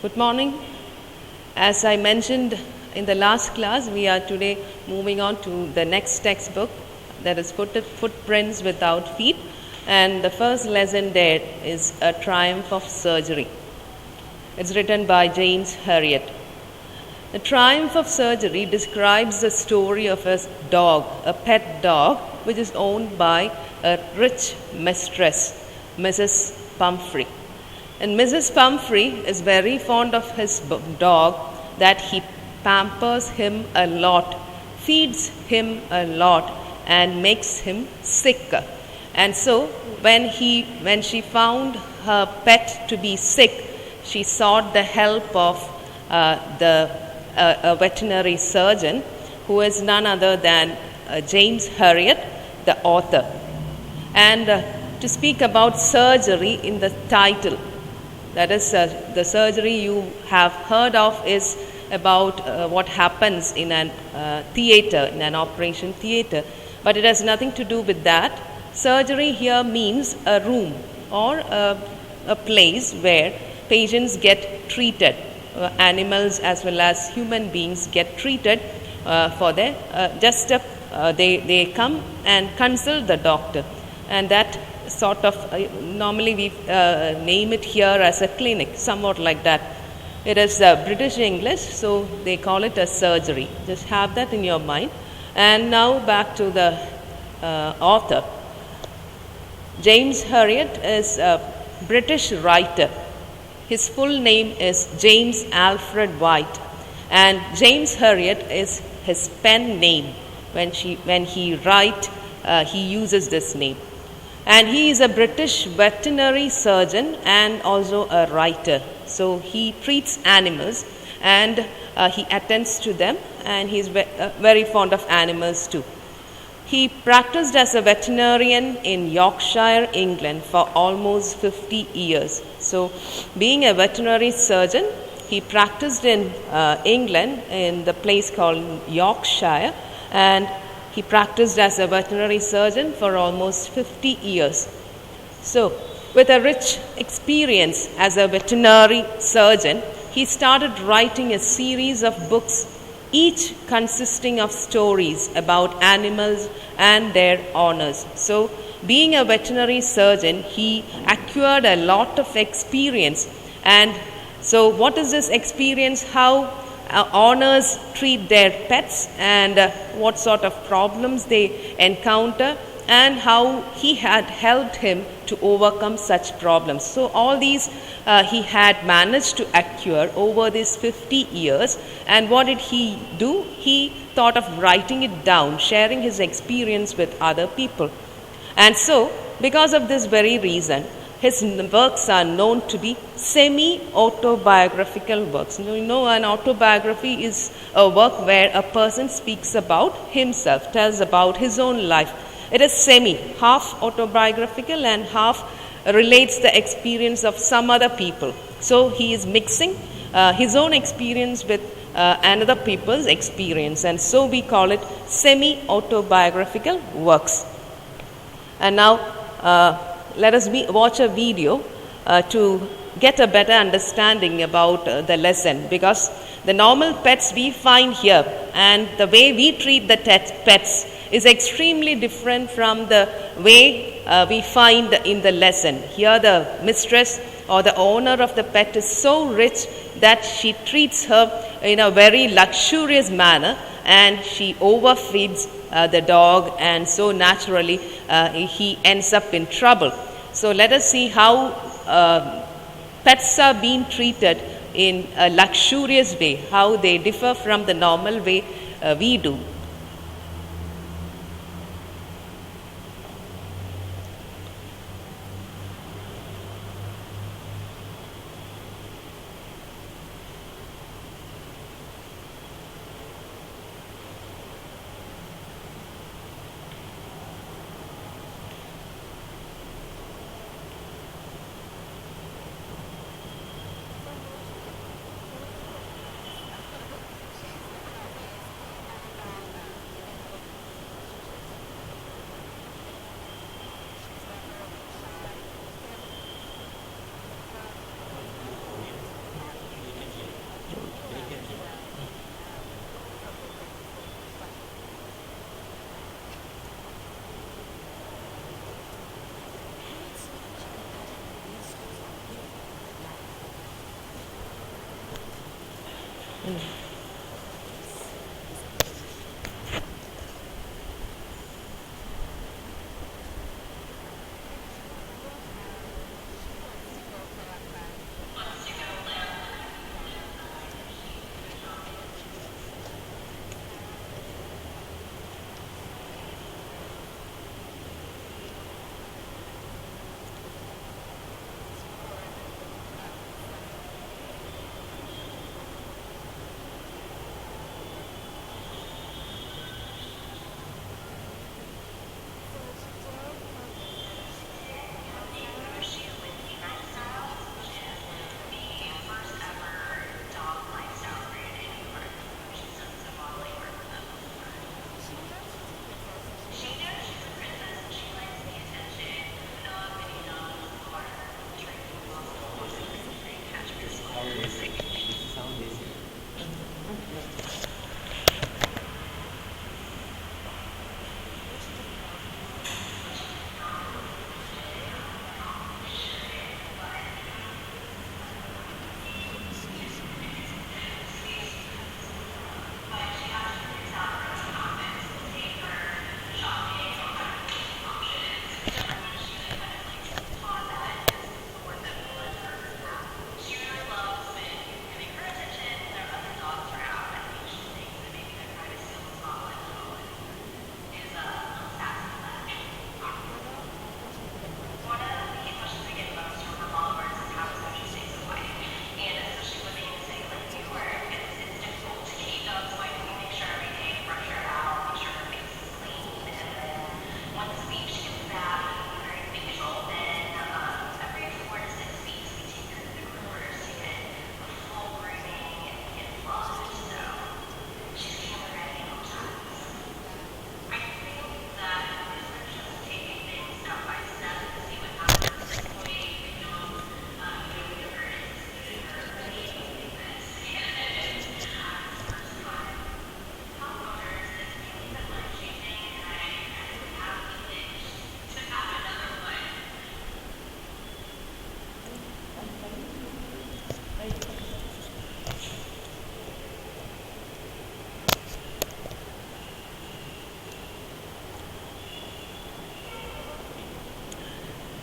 Good morning. As I mentioned in the last class, we are today moving on to the next textbook, that is Footprints Without Feet. And the first lesson there is A Triumph of Surgery. It's written by James Herriot. The Triumph of Surgery describes the story of a dog, a pet dog, which is owned by a rich mistress, Mrs. Pumphrey. And Mrs. Pumphrey is very fond of his dog, that he pampers him a lot, feeds him a lot, and makes him sick. And so when she found her pet to be sick, she sought the help of a veterinary surgeon, who is none other than James Herriot, the author. And to speak about surgery in the title, that is, the surgery you have heard of is about what happens in an theater, in an operation theater, but it has nothing to do with that. Surgery here means a room or a place where patients get treated. Animals as well as human beings get treated for their they come and consult the doctor, and that sort of normally we name it here as a clinic, somewhat like that. It is British English, so they call it a surgery. Just have that in your mind. And now back to the author. James Herriot is a British writer. His full name is James Alfred White, and James Herriot is his pen name. When he writes, he uses this name. And he is a British veterinary surgeon and also a writer. So he treats animals and he attends to them, and he is very fond of animals too. He practiced as a veterinarian in Yorkshire, England for almost 50 years. So being a veterinary surgeon, he practiced in England in the place called Yorkshire, and he practiced as a veterinary surgeon for almost 50 years. So with a rich experience as a veterinary surgeon, he started writing a series of books, each consisting of stories about animals and their owners. So being a veterinary surgeon, he acquired a lot of experience. And so what is this experience? How owners treat their pets, and what sort of problems they encounter, and how he had helped him to overcome such problems. So all these he had managed to acquire over these 50 years. And what did he do? He thought of writing it down, sharing his experience with other people. And so because of this very reason, his works are known to be semi-autobiographical works. You know, an autobiography is a work where a person speaks about himself, tells about his own life. It is half autobiographical and half relates the experience of some other people. So he is mixing his own experience with another people's experience, and so we call it semi-autobiographical works. And now let us watch a video to get a better understanding about the lesson, because the normal pets we find here and the way we treat the pets is extremely different from the way we find in the lesson. Here the mistress or the owner of the pet is so rich that she treats her in a very luxurious manner, and she overfeeds the dog, and so naturally he ends up in trouble. So let us see how pets are being treated in a luxurious way, how they differ from the normal way we do.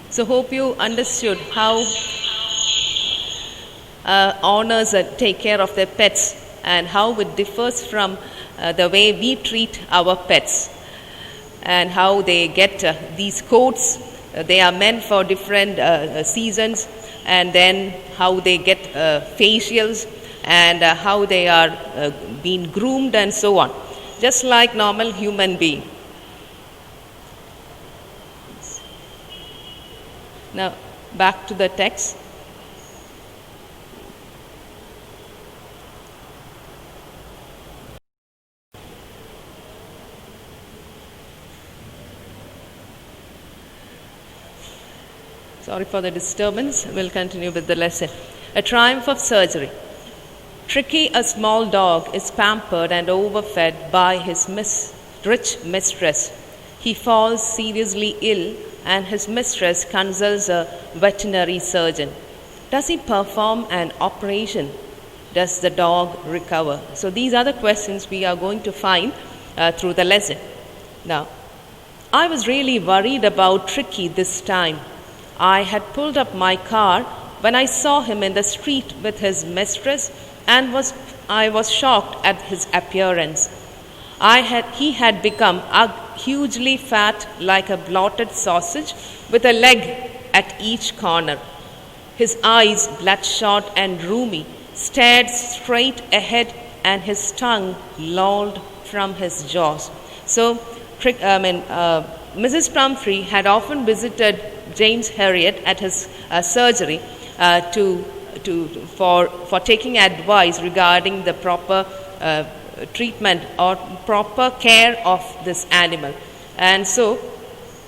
So hope you understood how owners take care of their pets and how it differs from the way we treat our pets, and how they get these coats. They are meant for different seasons, and then how they get facials, and how they are being groomed and so on, just like normal human being. Now back to the text. Sorry for the disturbance. We'll continue with the lesson. A triumph of surgery. Tricky, a small dog, is pampered and overfed by his rich mistress. He falls seriously ill, and his mistress consults a veterinary surgeon. Does he perform an operation? Does the dog recover? So these are the questions we are going to find through the lesson. Now, I was really worried about Tricky this time. I had pulled up my car when I saw him in the street with his mistress, and I was shocked at his appearance. He had become hugely fat, like a bloated sausage, with a leg at each corner. His eyes, bloodshot and rheumy, stared straight ahead, and his tongue lolled from his jaws. So, Mrs. Pumphrey had often visited James Herriot at his surgery for taking advice regarding the proper treatment or proper care of this animal. And so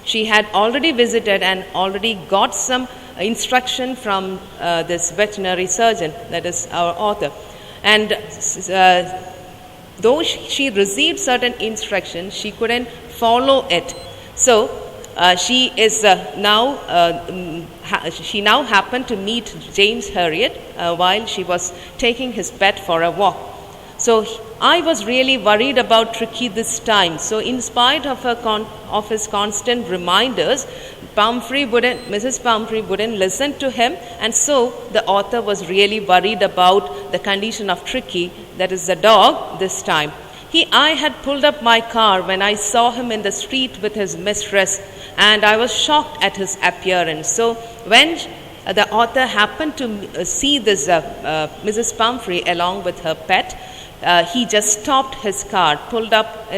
she had already visited and already got some instruction from this veterinary surgeon, that is our author. And though she received certain instructions, she couldn't follow it. So she now happened to meet James Herriot while she was taking his pet for a walk. So I was really worried about Tricky this time. So in spite of his constant reminders, Mrs. Pumphrey wouldn't listen to him, and so the author was really worried about the condition of Tricky, that is the dog, this time. I had pulled up my car when I saw him in the street with his mistress, and I was shocked at his appearance. So when the author happened to see this Mrs. Pumphrey along with her pet, he just stopped his car,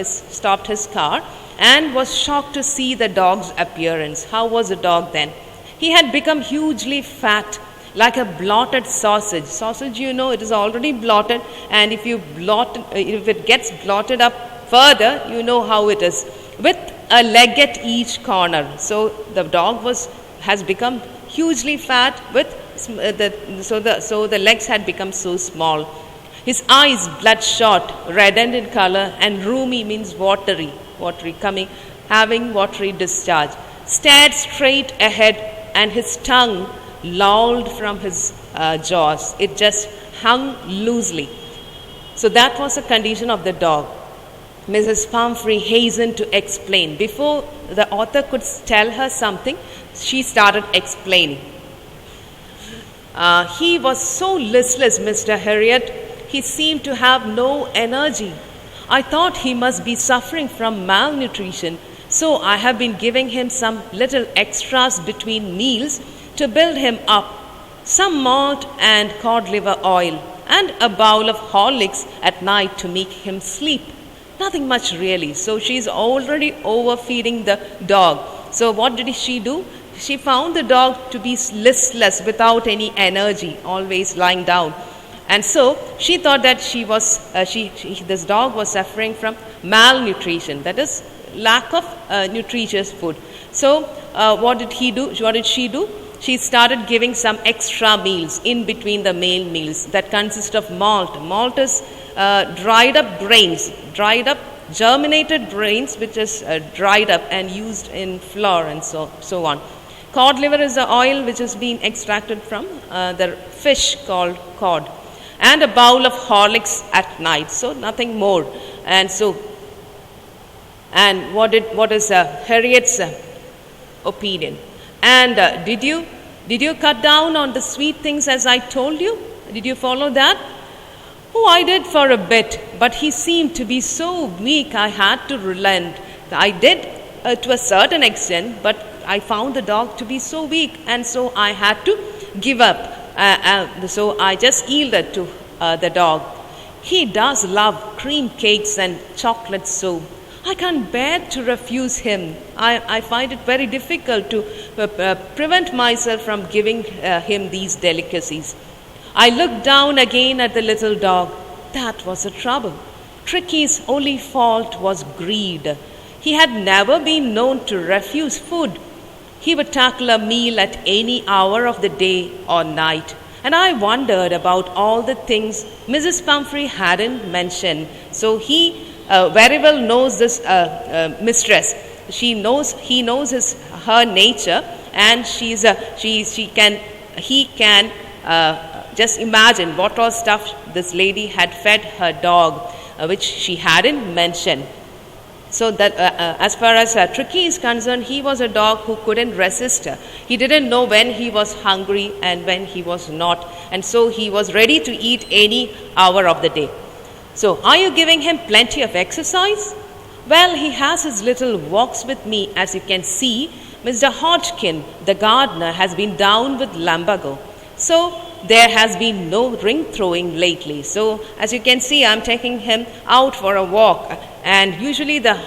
stopped his car, and was shocked to see the dog's appearance. How was the dog then? He had become hugely fat, like a blotted sausage. Sausage, it is already blotted, and if it gets blotted up further, you know how it is, with a leg at each corner. So the dog has become hugely fat, so the legs had become so small. His eyes bloodshot, reddened in color, and roomy means watery, having watery discharge, stared straight ahead, and his tongue lolled from his jaws. It just hung loosely. So that was the condition of the dog. Mrs. Pumphrey hastened to explain. Before the author could tell her something, she started explaining. He was so listless, Mr. Herriot. He seemed to have no energy. I thought he must be suffering from malnutrition, so I have been giving him some little extras between meals to build him up, some malt and cod liver oil, and a bowl of Horlicks at night to make him sleep. Nothing much really. So she's already overfeeding the dog. So what did she do? She found the dog to be listless, without any energy, always lying down. And so she thought that this dog was suffering from malnutrition, that is, lack of nutritious food. So what did she do? She started giving some extra meals in between the main meals that consist of malt. Malt is dried up grains, germinated grains, which is dried up and used in flour and so on. Cod liver is the oil which is being extracted from the fish called cod. And a bowl of Horlicks at night, so nothing more. And what is Herriot's opinion? And did you cut down on the sweet things as I told you? Did you follow that? Oh, I did for a bit, but he seemed to be so weak I had to relent. I did to a certain extent, but I found the dog to be so weak, and so I had to give up. So I just yielded to the dog. He does love cream cakes and chocolate, so I can't bear to refuse him. I find it very difficult to prevent myself from giving him these delicacies. I looked down again at the little dog. That was the trouble. Tricky's only fault was greed. He had never been known to refuse food. He would tackle a meal at any hour of the day or night. And I wondered about all the things Mrs. Pumphrey hadn't mentioned. So he very well knows this mistress. He knows her nature, and he can just imagine what all stuff this lady had fed her dog, which she hadn't mentioned. So that as far as Tricky is concerned, he was a dog who couldn't resist her. He didn't know when he was hungry and when he was not. And so he was ready to eat any hour of the day. So are you giving him plenty of exercise? Well, he has his little walks with me, as you can see. Mr. Hodgkin, the gardener, has been down with lumbago. So there has been no ring throwing lately. So as you can see, I'm taking him out for a walk. And usually the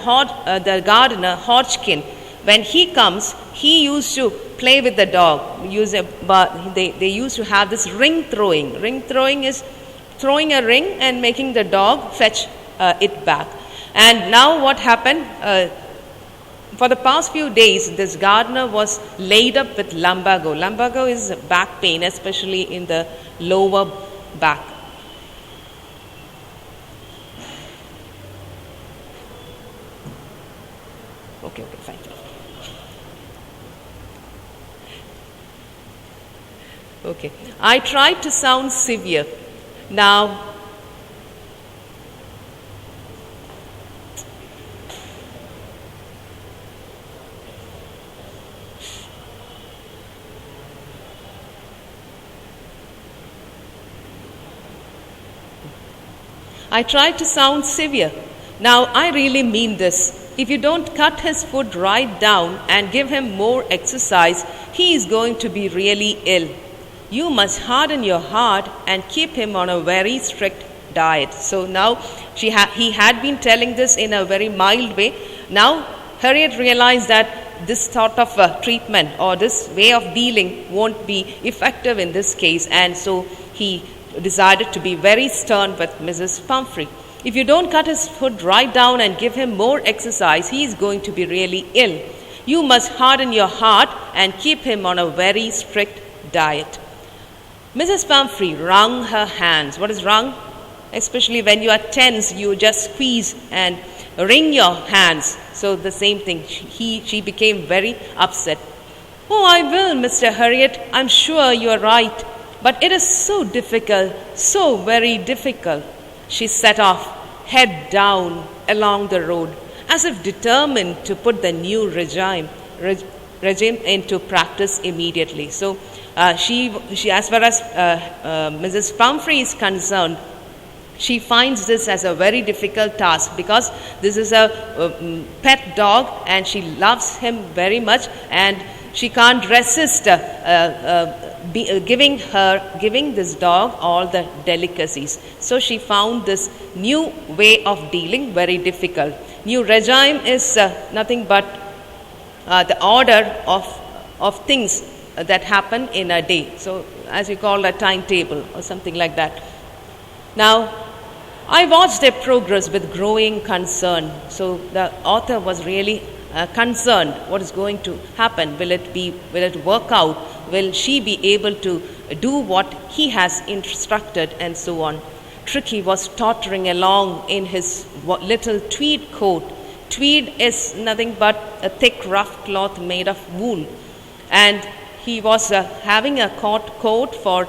gardener, Hodgkin, when he comes, he used to play with the dog. They used to have this ring throwing. Ring throwing is throwing a ring and making the dog fetch it back. And now what happened? For the past few days, this gardener was laid up with lumbago. Lumbago is back pain, especially in the lower back. Okay, fine. Okay, I tried to sound severe. Now, I tried to sound severe. Now, I really mean this. If you don't cut his foot right down and give him more exercise, he is going to be really ill. You must harden your heart and keep him on a very strict diet. So now he had been telling this in a very mild way. Now Herriot realized that this sort of treatment or this way of dealing won't be effective in this case, and so he decided to be very stern with Mrs. Pumphrey. If you don't cut his foot right down and give him more exercise, he is going to be really ill. You must harden your heart and keep him on a very strict diet. Mrs. Pumphrey wrung her hands. What is wrung? Especially when you are tense, you just squeeze and wring your hands. So the same thing. She became very upset. Oh, I will, Mr. Herriot. I'm sure you are right. But it is so difficult, so very difficult. She set off, head down, along the road, as if determined to put the new regime into practice immediately. So she as far as Mrs. Pumphrey is concerned, she finds this as a very difficult task because this is a pet dog and she loves him very much, and she can't resist giving this dog all the delicacies. So she found this new way of dealing very difficult. New regime is nothing but the order of things that happen in a day. So as we call a timetable or something like that. Now, I watched their progress with growing concern. So the author was really concerned. What is going to happen? Will it work out? Will she be able to do what he has instructed, and so on? Tricky was tottering along in his little tweed coat. Tweed is nothing but a thick, rough cloth made of wool. And he was having a coat for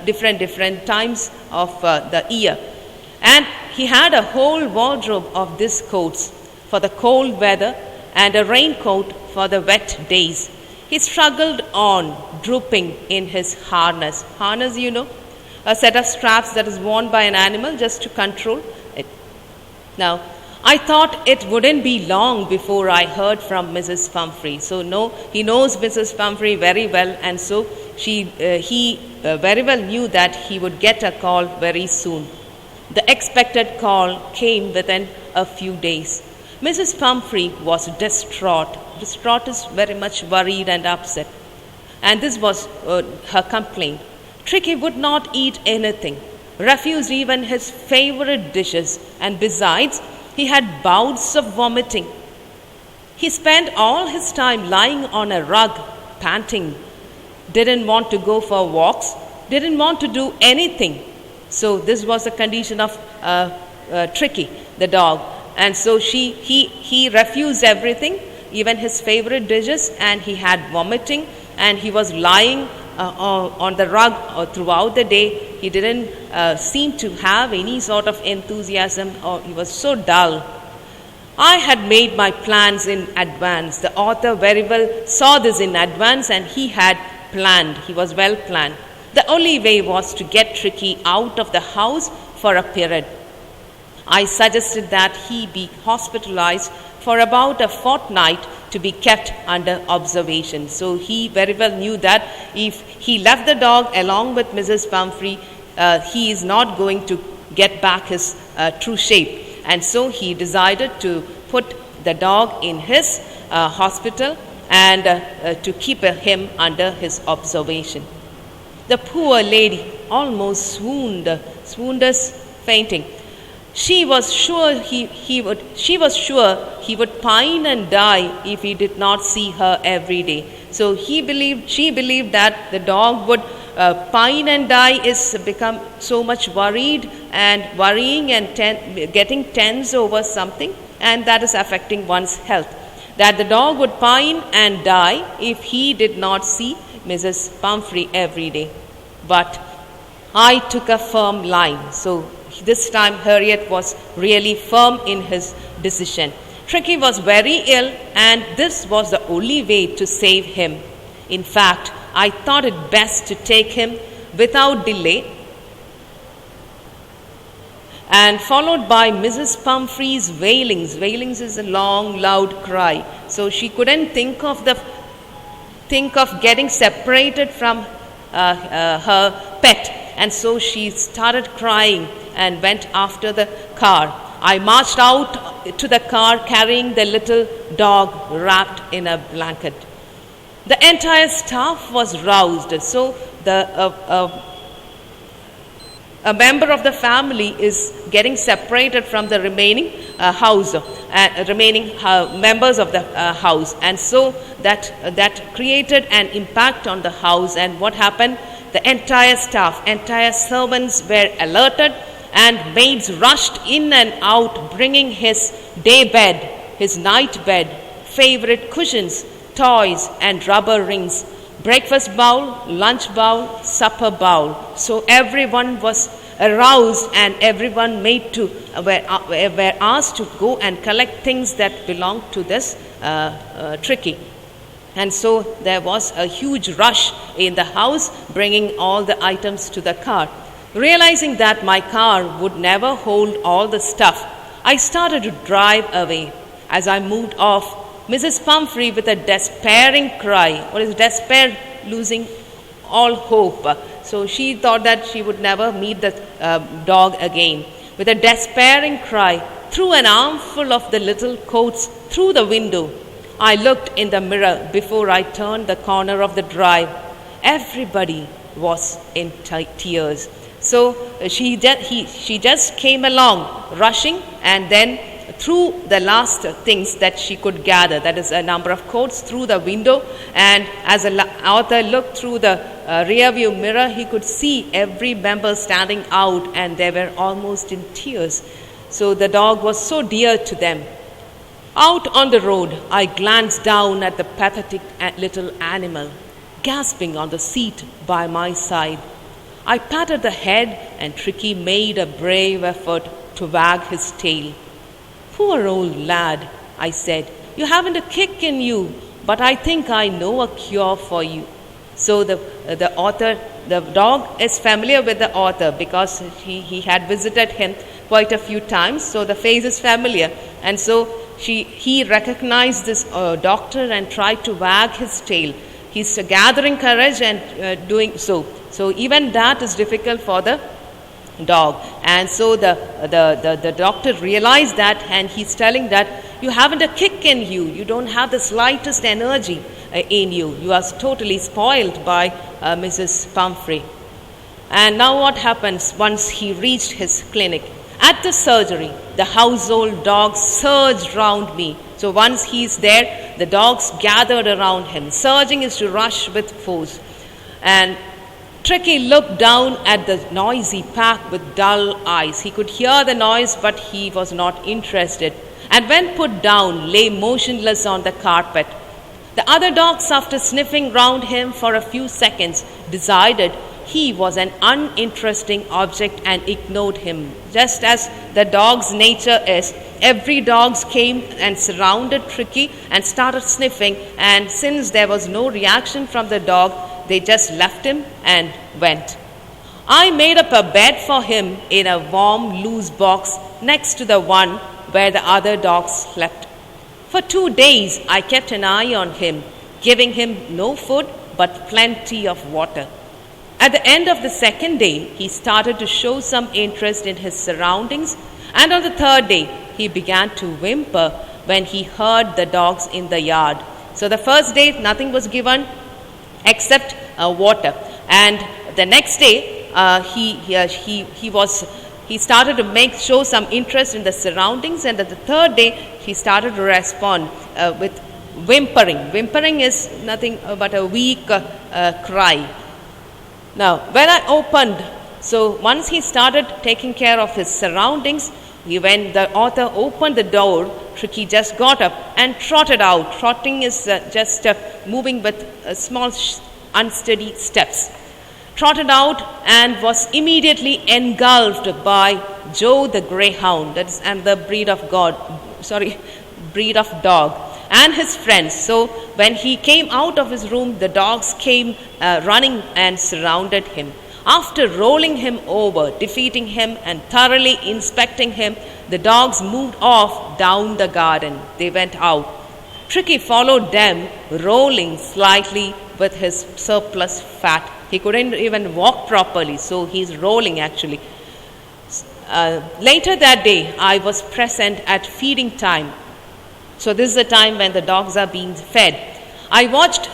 different times of the year. And he had a whole wardrobe of these coats for the cold weather and a raincoat for the wet days. He struggled on, drooping in his harness. Harness, a set of straps that is worn by an animal just to control it. Now, I thought it wouldn't be long before I heard from Mrs. Pumphrey. So he knows Mrs. Pumphrey very well, and so he very well knew that he would get a call very soon. The expected call came within a few days. Mrs. Pumphrey was distraught. Distraught is very much worried and upset. And this was her complaint. Tricky would not eat anything, refused even his favorite dishes, and besides, he had bouts of vomiting. He spent all his time lying on a rug, panting, didn't want to go for walks, didn't want to do anything. So this was the condition of Tricky, the dog. And so he refused everything, even his favorite dishes, and he had vomiting, and he was lying on the rug throughout the day. He didn't seem to have any sort of enthusiasm, or he was so dull. I had made my plans in advance. The author very well saw this in advance, and he had planned. He was well planned. The only way was to get Tricky out of the house for a period. I suggested that he be hospitalized for about a fortnight to be kept under observation. So he very well knew that if he left the dog along with Mrs. Pumphrey, he is not going to get back his true shape. And so he decided to put the dog in his hospital and to keep him under his observation. The poor lady almost swooned as fainting. She was sure he would pine and die if he did not see her every day. So she believed that the dog would pine and die is become so much worrying and getting tense over something, and that is affecting one's health. That the dog would pine and die if he did not see Mrs. Pumphrey every day. But I took a firm line. So this time Herriot was really firm in his decision. Tricky was very ill, and this was the only way to save him. In fact, I thought it best to take him without delay and followed by Mrs. Pumphrey's wailings. Wailings is a long, loud cry. So she couldn't think of getting separated from her pet, and so she started crying and went after the car. I marched out to the car carrying the little dog wrapped in a blanket. The entire staff was roused. So a member of the family is getting separated from the remaining members of the house, and so that created an impact on the house. And what happened? The entire staff, entire servants were alerted, and maids rushed in and out, bringing his day bed, his night bed, favorite cushions, toys and rubber rings, breakfast bowl, lunch bowl, supper bowl. So everyone was aroused, and everyone were asked to go and collect things that belonged to this Tricky. And so there was a huge rush in the house, bringing all the items to the car. Realizing that my car would never hold all the stuff, I started to drive away. As I moved off, Mrs. Pumphrey, with a despairing cry, what is despair? Losing all hope. So she thought that she would never meet the dog again. With a despairing cry, threw an armful of the little coats through the window. I looked in the mirror before I turned the corner of the drive. Everybody was in tears. So she just came along, rushing, and then threw the last things that she could gather, that is a number of coats, through the window. And as the author looked through the rear view mirror, he could see every member standing out, and they were almost in tears. So the dog was so dear to them. Out on the road, I glanced down at the pathetic little animal, gasping on the seat by my side. I patted the head, and Tricky made a brave effort to wag his tail. "Poor old lad," I said, "you haven't a kick in you, but I think I know a cure for you." So the dog is familiar with the author because he had visited him quite a few times. So the face is familiar, and so he recognized this doctor and tried to wag his tail. He's gathering courage and doing so. So even that is difficult for the dog. And so the doctor realized that, and he's telling that you haven't a kick in you. You don't have the slightest energy in you. You are totally spoiled by Mrs. Pumphrey. And now what happens once he reached his clinic? At the surgery, the household dogs surged round me. So once he's there, the dogs gathered around him. Surging is to rush with force. And Tricky looked down at the noisy pack with dull eyes. He could hear the noise, but he was not interested, and when put down, lay motionless on the carpet. The other dogs, after sniffing round him for a few seconds, decided he was an uninteresting object and ignored him. Just as the dog's nature is, every dog came and surrounded Tricky and started sniffing, and since there was no reaction from the dog, they just left him and went. I made up a bed for him in a warm, loose box next to the one where the other dogs slept. For 2 days, I kept an eye on him, giving him no food but plenty of water. At the end of the second day, he started to show some interest in his surroundings, and on the third day, he began to whimper when he heard the dogs in the yard. So the first day, nothing was given except water, and the next day he started to show some interest in the surroundings, and at the third day he started to respond with whimpering. Whimpering is nothing but a weak cry. Now when I opened, so once he started taking care of his surroundings, when the author opened the door, Tricky just got up and trotted out. Trotting is just moving with small unsteady steps. Trotted out and was immediately engulfed by Joe the greyhound, that is, and the breed of dog, and his friends. So when he came out of his room, the dogs came running and surrounded him. After rolling him over, defeating him, and thoroughly inspecting him, the dogs moved off down the garden. They went out. Tricky followed them, rolling slightly with his surplus fat. He couldn't even walk properly, so he's rolling actually. Later that day, I was present at feeding time. So this is the time when the dogs are being fed. I watched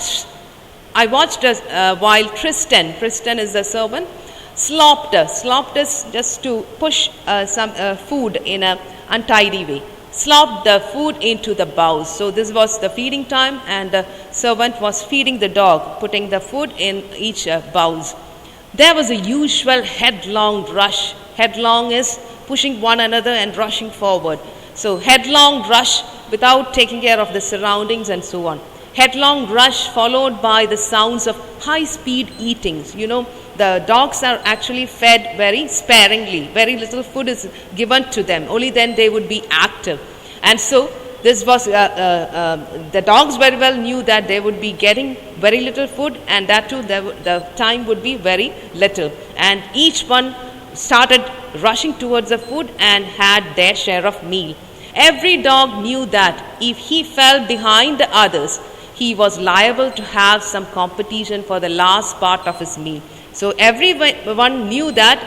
while Tristan is the servant, slopped us just to push some food in an untidy way. Slopped the food into the bowls. So this was the feeding time, and the servant was feeding the dog, putting the food in each bowls. There was a usual headlong rush. Headlong is pushing one another and rushing forward. So headlong rush without taking care of the surroundings and so on. Headlong rush followed by the sounds of high-speed eatings. The dogs are actually fed very sparingly. Very little food is given to them. Only then they would be active. And so this was, the dogs very well knew that they would be getting very little food, and that too the time would be very little. And each one started rushing towards the food and had their share of meal. Every dog knew that if he fell behind the others, he was liable to have some competition for the last part of his meal. So everyone knew that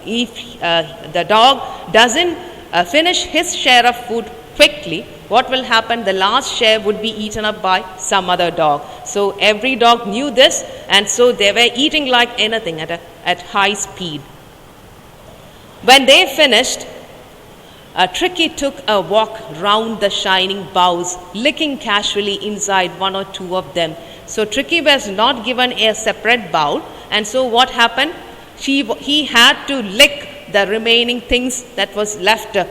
if the dog doesn't finish his share of food quickly, what will happen? The last share would be eaten up by some other dog. So every dog knew this, and so they were eating like anything at high speed. When they finished, Tricky took a walk round the shining boughs, licking casually inside one or two of them. So Tricky was not given a separate bowl, and so what happened? He had to lick the remaining things that was left in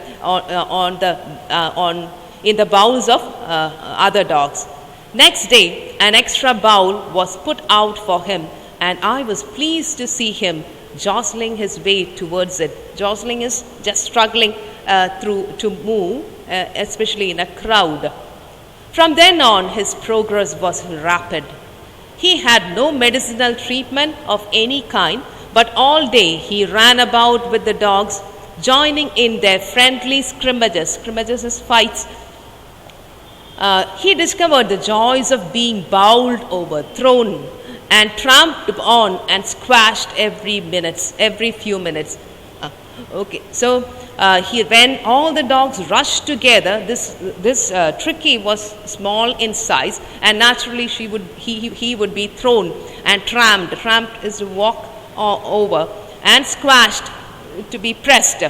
the bowls of other dogs. Next day, an extra bowl was put out for him, and I was pleased to see him jostling his way towards it. Jostling is just struggling to move, especially in a crowd. From then on, his progress was rapid. He had no medicinal treatment of any kind, but all day he ran about with the dogs, joining in their friendly scrimmages. Scrimmages is fights. He discovered the joys of being bowled over, thrown, and tramped on and squashed every few minutes. When all the dogs rushed together, this Tricky was small in size, and naturally he would be thrown and tramped. Tramped is to walk over, and squashed, to be pressed.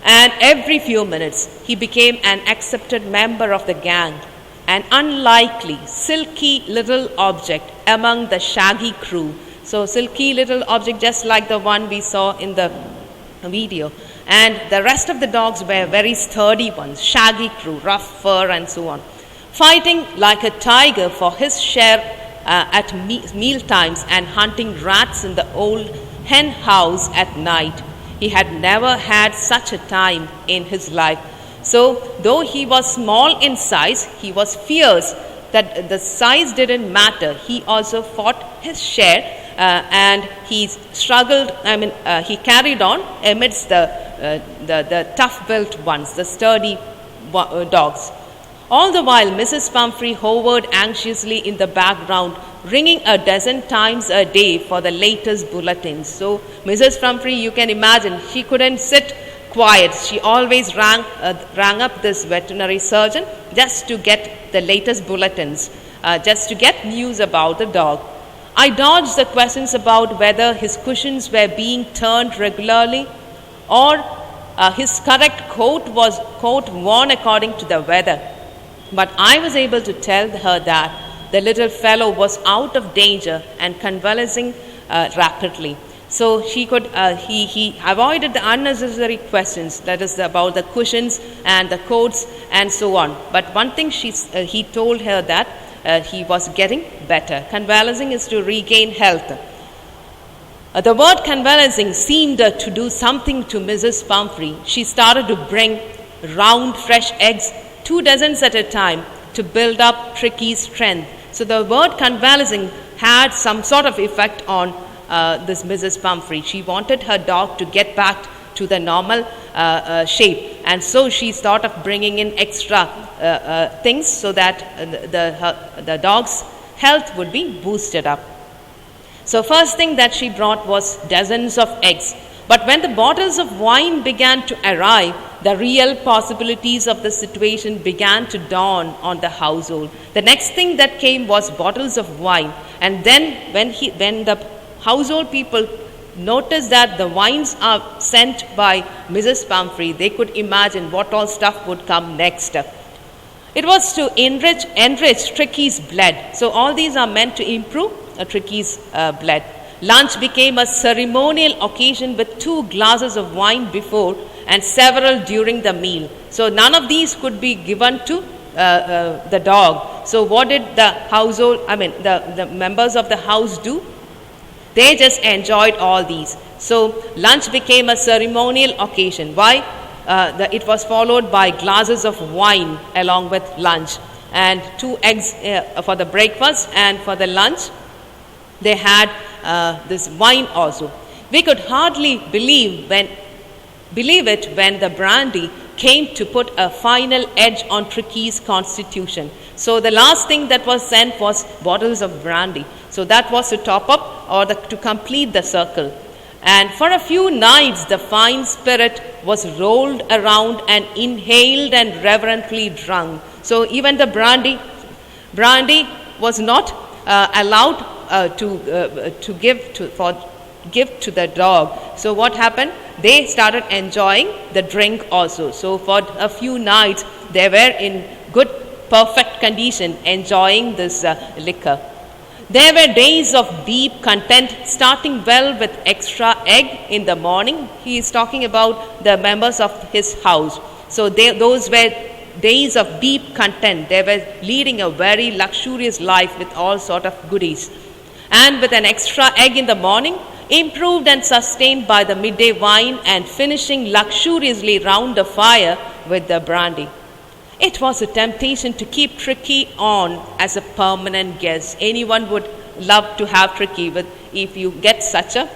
And every few minutes he became an accepted member of the gang, an unlikely, silky little object among the shaggy crew. So silky little object, just like the one we saw in the video. And the rest of the dogs were very sturdy ones, shaggy crew, rough fur and so on. Fighting like a tiger for his share at meal times, and hunting rats in the old hen house at night. He had never had such a time in his life. So though he was small in size, he was fierce. That the size didn't matter. He also fought his share, and he struggled. He carried on amidst the tough-built ones, the sturdy dogs. All the while, Mrs. Pumphrey hovered anxiously in the background, ringing a dozen times a day for the latest bulletins. So Mrs. Pumphrey, you can imagine, she couldn't sit quiet. She always rang up this veterinary surgeon just to get the latest bulletins, just to get news about the dog. I dodged the questions about whether his cushions were being turned regularly, or his correct coat worn according to the weather. But I was able to tell her that the little fellow was out of danger and convalescing rapidly. So he avoided the unnecessary questions, that is about the cushions and the coats and so on. But one thing he told her that he was getting better. Convalescing is to regain health. The word convalescing seemed to do something to Mrs. Pumphrey. She started to bring round fresh eggs, 2 dozens at a time, to build up Tricky's strength. So the word convalescing had some sort of effect on this Mrs. Pumphrey. She wanted her dog to get back to the normal shape, and so she thought of bringing in extra things so that the dog's health would be boosted up. So first thing that she brought was dozens of eggs. But when the bottles of wine began to arrive, the real possibilities of the situation began to dawn on the household. The next thing that came was bottles of wine. And then when the household people noticed that the wines are sent by Mrs. Pumphrey, they could imagine what all stuff would come next. It was to enrich Tricky's blood. So all these are meant to improve Tricky's blood. Lunch became a ceremonial occasion with 2 glasses of wine before and several during the meal. So none of these could be given to the dog. So what did the members of the house do? They just enjoyed all these. So lunch became a ceremonial occasion. Why? It was followed by glasses of wine along with lunch, and 2 eggs for the breakfast, and for the lunch they had this wine also. We could hardly believe it when the brandy came to put a final edge on Tricky's constitution. So the last thing that was sent was bottles of brandy. So that was to top up or to complete the circle. And for a few nights the fine spirit was rolled around and inhaled and reverently drunk. So even the brandy was not allowed to give to the dog. So what happened? They started enjoying the drink also. So for a few nights they were in good, perfect condition enjoying this liquor. There were days of deep content, starting well with extra egg in the morning. He is talking about the members of his house. So those were days of deep content. They were leading a very luxurious life with all sort of goodies. And with an extra egg in the morning, improved and sustained by the midday wine, and finishing luxuriously round the fire with the brandy. It was a temptation to keep Tricky on as a permanent guest. Anyone would love to have Tricky if you get such a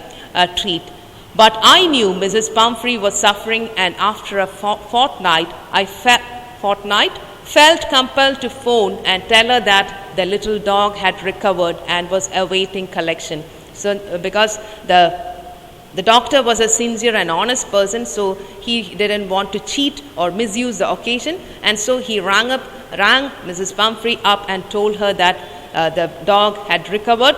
treat. But I knew Mrs. Pumphrey was suffering, and after a fortnight, felt compelled to phone and tell her that the little dog had recovered and was awaiting collection. So because the doctor was a sincere and honest person, so he didn't want to cheat or misuse the occasion, and so he rang Mrs. Pumphrey up and told her that the dog had recovered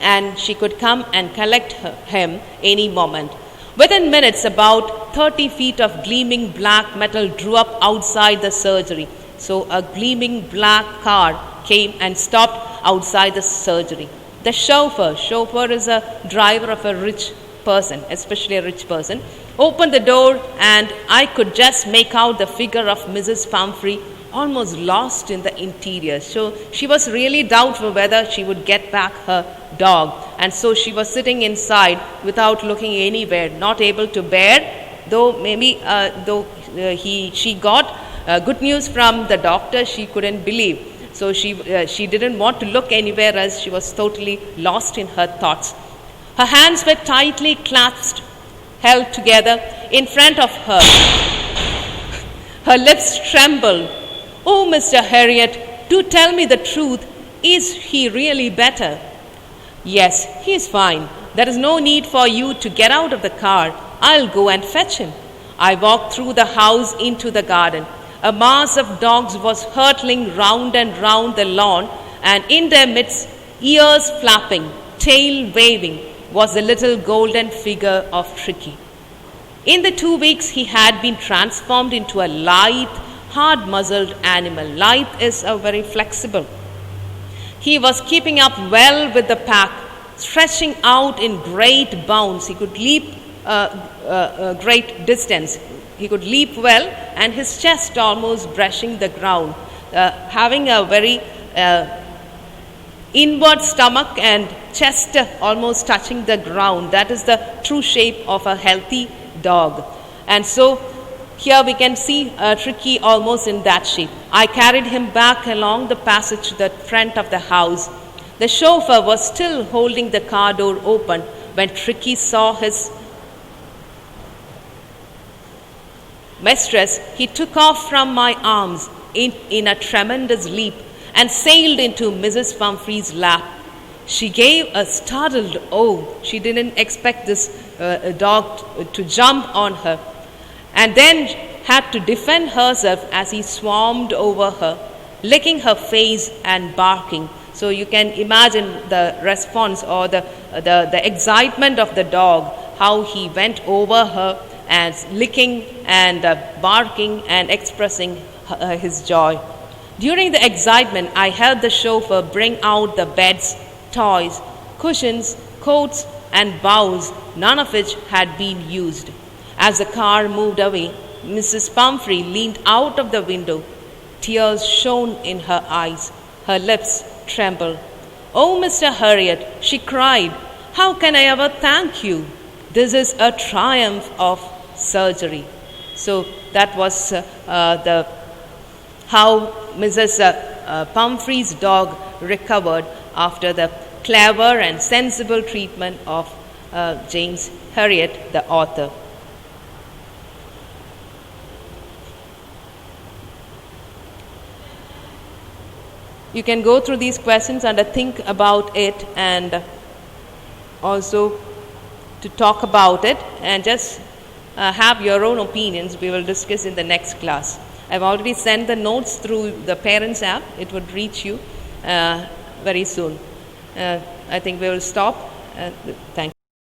and she could come and collect him any moment. Within minutes, about 30 feet of gleaming black metal drew up outside the surgery. So a gleaming black car came and stopped outside the surgery. The chauffeur is a driver of a rich person, especially a rich person, opened the door, and I could just make out the figure of Mrs. Pumphrey, almost lost in the interior. So she was really doubtful whether she would get back her dog, and so she was sitting inside without looking anywhere, not able to bear, she got good news from the doctor, she couldn't believe. So she didn't want to look anywhere else. She was totally lost in her thoughts. Her hands were tightly clasped, held together in front of her. Her lips trembled. "Oh, Mr. Herriot, do tell me the truth. Is he really better?" "Yes, he is fine. There is no need for you to get out of the car. I'll go and fetch him." I walked through the house into the garden. A mass of dogs was hurtling round and round the lawn, and in their midst, ears flapping, tail waving, was the little golden figure of Tricky. In the 2 weeks, he had been transformed into a lithe, hard-muzzled animal. Lithe is a very flexible. He was keeping up well with the pack, stretching out in great bounds. He could leap a great distance. He could leap well, and his chest almost brushing the ground, having a very inward stomach and chest almost touching the ground. That is the true shape of a healthy dog. And so here we can see Tricky almost in that shape. I carried him back along the passage to the front of the house. The chauffeur was still holding the car door open, when Tricky saw his mistress, he took off from my arms in a tremendous leap and sailed into Mrs. Pumphrey's lap. She gave a startled oh. She didn't expect this dog to jump on her, and then had to defend herself as he swarmed over her, licking her face and barking. So you can imagine the response or the excitement of the dog, how he went over her and licking and barking and expressing his joy. During the excitement, I helped the chauffeur bring out the beds, toys, cushions, coats, and bowls, none of which had been used. As the car moved away, Mrs. Pumphrey leaned out of the window. Tears shone in her eyes. Her lips trembled. "Oh, Mr. Herriot," she cried, "how can I ever thank you? This is a triumph of surgery." So that was how Mrs. Pumphrey's dog recovered after the clever and sensible treatment of James Herriot, the author. You can go through these questions and think about it, and also to talk about it, and just have your own opinions. We will discuss in the next class. I've already sent the notes through the Parents app. It would reach you very soon. I think we will stop. Thank you.